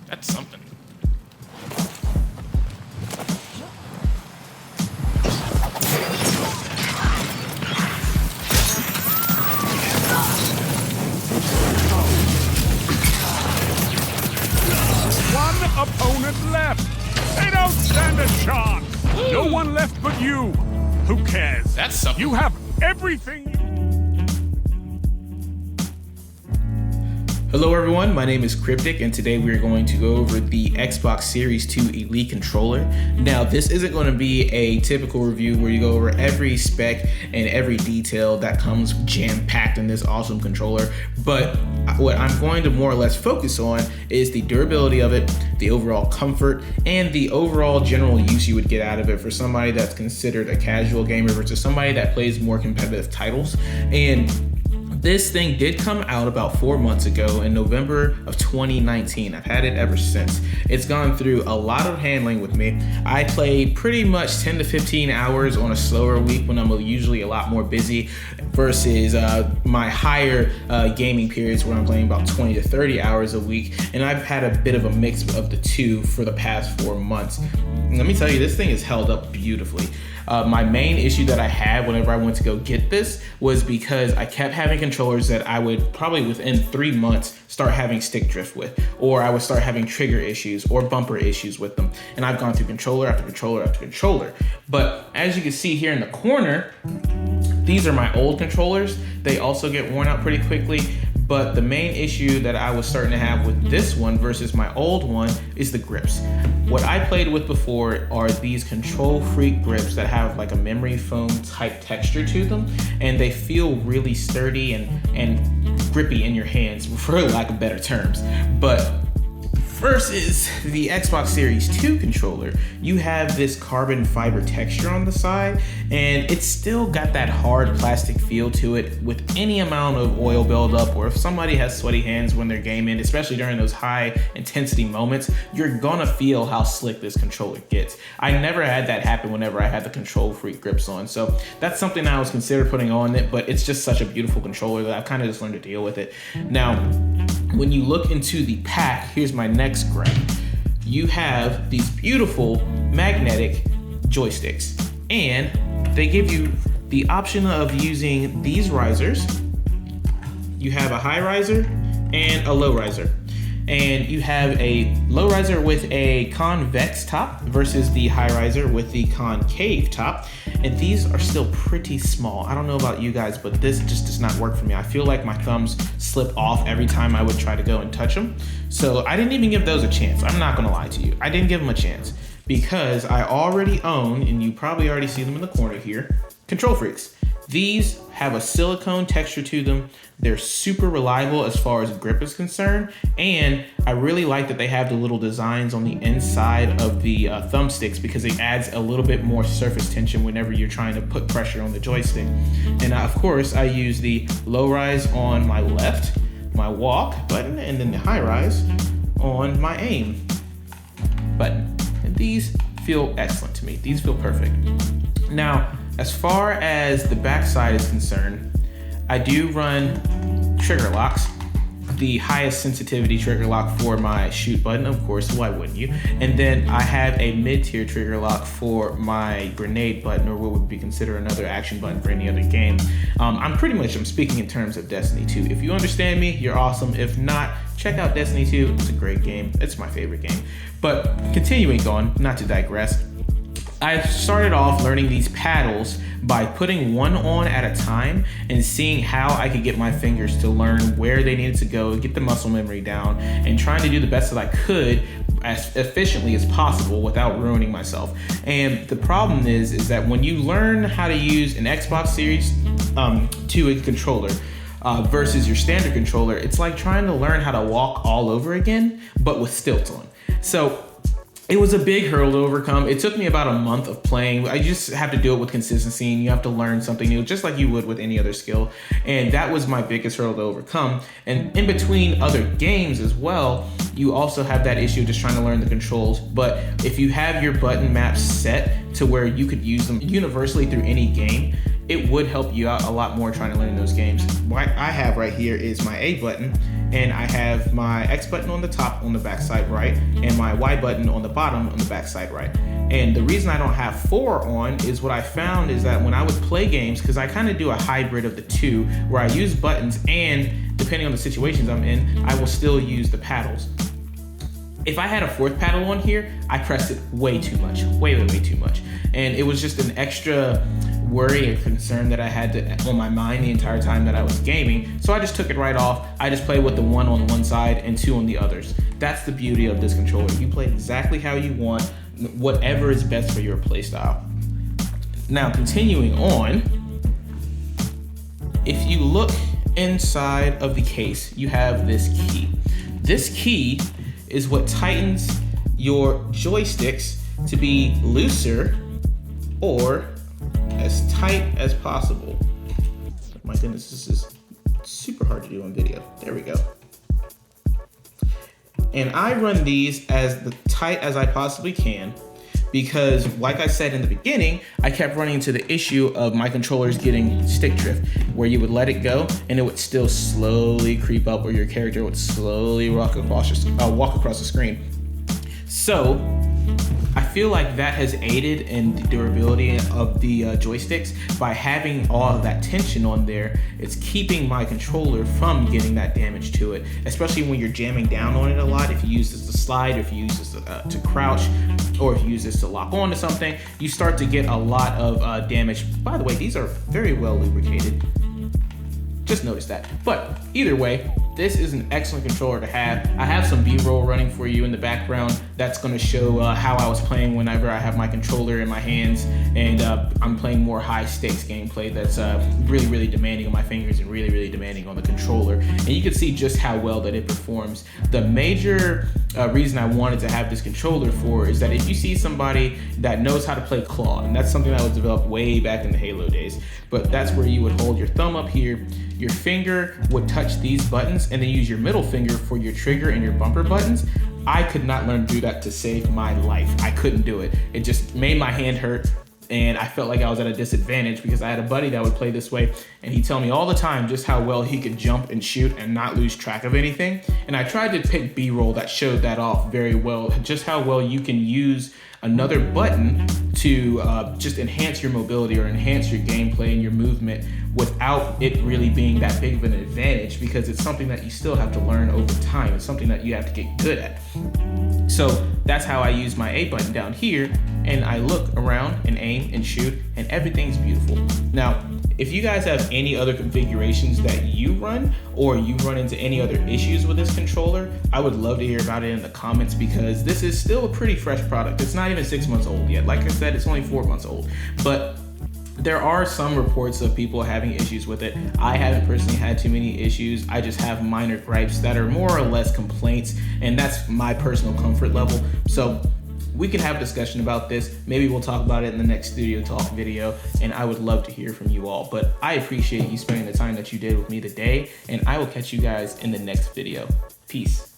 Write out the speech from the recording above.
That's something. One opponent left. They don't stand a chance. No one left but you. Who cares? That's something. You have everything. Hello everyone, my name is Cryptic and today we are going to go over the Xbox Series 2 Elite controller. Now this isn't going to be a typical review where you go over every spec and every detail that comes jam-packed in this awesome controller, but what I'm going to more or less focus on is the durability of it, the overall comfort, and the overall general use you would get out of it for somebody that's considered a casual gamer versus somebody that plays more competitive titles. And this thing did come out about 4 months ago in November of 2019. I've had it ever since. It's gone through a lot of handling with me. I play pretty much 10 to 15 hours on a slower week when I'm usually a lot more busy versus my higher gaming periods where I'm playing about 20 to 30 hours a week. And I've had a bit of a mix of the two for the past 4 months. And let me tell you, this thing is held up beautifully. My main issue that I had whenever I went to go get this was because I kept having controllers that I would probably within 3 months start having stick drift with, or I would start having trigger issues or bumper issues with them. And I've gone through controller after controller after controller. But as you can see here in the corner, these are my old controllers. They also get worn out pretty quickly. But the main issue that I was starting to have with this one versus my old one is the grips. What I played with before are these Control Freak grips that have like a memory foam type texture to them, and they feel really sturdy and grippy in your hands, for lack of better terms. But versus the Xbox Series 2 controller, you have this carbon fiber texture on the side, and it's still got that hard plastic feel to it with any amount of oil buildup, or if somebody has sweaty hands when they're gaming, especially during those high intensity moments, you're gonna feel how slick this controller gets. I never had that happen whenever I had the Control Freak grips on, so that's something I was considering putting on it, but it's just such a beautiful controller that I've kind of just learned to deal with it. Now, when you look into the pack, here's my next gripe. You have these beautiful magnetic joysticks, and they give you the option of using these risers. You have a high riser and a low riser. And you have a low riser with a convex top versus the high riser with the concave top. And these are still pretty small. I don't know about you guys, but this just does not work for me. I feel like my thumbs slip off every time I would try to go and touch them. So I didn't even give those a chance. I'm not gonna lie to you. I didn't give them a chance because I already own, and you probably already see them in the corner here, Control Freaks. These have a silicone texture to them. They're super reliable as far as grip is concerned. And I really like that they have the little designs on the inside of the thumbsticks because it adds a little bit more surface tension whenever you're trying to put pressure on the joystick. And of course, I use the low rise on my left, my walk button, and then the high rise on my aim button. And these feel excellent to me. These feel perfect. Now, as far as the backside is concerned, I do run trigger locks, the highest sensitivity trigger lock for my shoot button, of course, why wouldn't you? And then I have a mid-tier trigger lock for my grenade button, or what would be considered another action button for any other game. I'm speaking in terms of Destiny 2. If you understand me, you're awesome. If not, check out Destiny 2. It's a great game. It's my favorite game. But continuing on, not to digress, I started off learning these paddles by putting one on at a time and seeing how I could get my fingers to learn where they needed to go, get the muscle memory down, and trying to do the best that I could as efficiently as possible without ruining myself. And the problem is that when you learn how to use an Xbox Series 2 controller versus your standard controller, it's like trying to learn how to walk all over again, but with stilts on. So it was a big hurdle to overcome. It took me about a month of playing. I just have to do it with consistency, and you have to learn something new, just like you would with any other skill. And that was my biggest hurdle to overcome. And in between other games as well, you also have that issue of just trying to learn the controls. But if you have your button maps set to where you could use them universally through any game, it would help you out a lot more trying to learn those games. What I have right here is my A button, and I have my X button on the top on the backside right, and my Y button on the bottom on the backside right. And the reason I don't have 4 on is what I found is that when I would play games, because I kind of do a hybrid of the two, where I use buttons and depending on the situations I'm in, I will still use the paddles. If I had a 4th paddle on here, I pressed it way too much, way too much. And it was just an extra worry and concern that I had on my mind the entire time that I was gaming. So I just took it right off. I just play with the 1 on one side and 2 on the others. That's the beauty of this controller. You play exactly how you want, whatever is best for your playstyle. Now, continuing on, if you look inside of the case, you have this key. This key is what tightens your joysticks to be looser or as tight as possible. My goodness, this is super hard to do on video. There we go. And I run these as tight as I possibly can because, like I said in the beginning, I kept running into the issue of my controllers getting stick drift, where you would let it go and it would still slowly creep up, or your character would slowly walk across the screen. So I feel like that has aided in the durability of the joysticks by having all of that tension on there. It's keeping my controller from getting that damage to it, especially when you're jamming down on it a lot. If you use this to slide, or if you use this to crouch, or if you use this to lock onto something, you start to get a lot of damage. By the way, these are very well lubricated. Just noticed that. But either way, this is an excellent controller to have. I have some B-roll running for you in the background that's going to show how I was playing whenever I have my controller in my hands, and I'm playing more high stakes gameplay that's really demanding on my fingers and really demanding on the controller. And you can see just how well that it performs. The major reason I wanted to have this controller for is that if you see somebody that knows how to play claw, and that's something that was developed way back in the Halo days, but that's where you would hold your thumb up here, your finger would touch these buttons, and then use your middle finger for your trigger and your bumper buttons. I could not learn to do that to save my life. I couldn't do it. It just made my hand hurt, and I felt like I was at a disadvantage because I had a buddy that would play this way, and he'd tell me all the time just how well he could jump and shoot and not lose track of anything. And I tried to pick B-roll that showed that off very well, just how well you can use another button to just enhance your mobility or enhance your gameplay and your movement without it really being that big of an advantage, because it's something that you still have to learn over time. It's something that you have to get good at. So that's how I use my A button down here, and I look around and aim and shoot, and everything's beautiful. Now, if you guys have any other configurations that you run, or you run into any other issues with this controller, I would love to hear about it in the comments, because this is still a pretty fresh product. It's not even 6 months old yet. Like I said, it's only 4 months old, but there are some reports of people having issues with it. I haven't personally had too many issues. I just have minor gripes that are more or less complaints, and that's my personal comfort level. So we can have a discussion about this. Maybe we'll talk about it in the next Studio Talk video, and I would love to hear from you all. But I appreciate you spending the time that you did with me today, and I will catch you guys in the next video. Peace.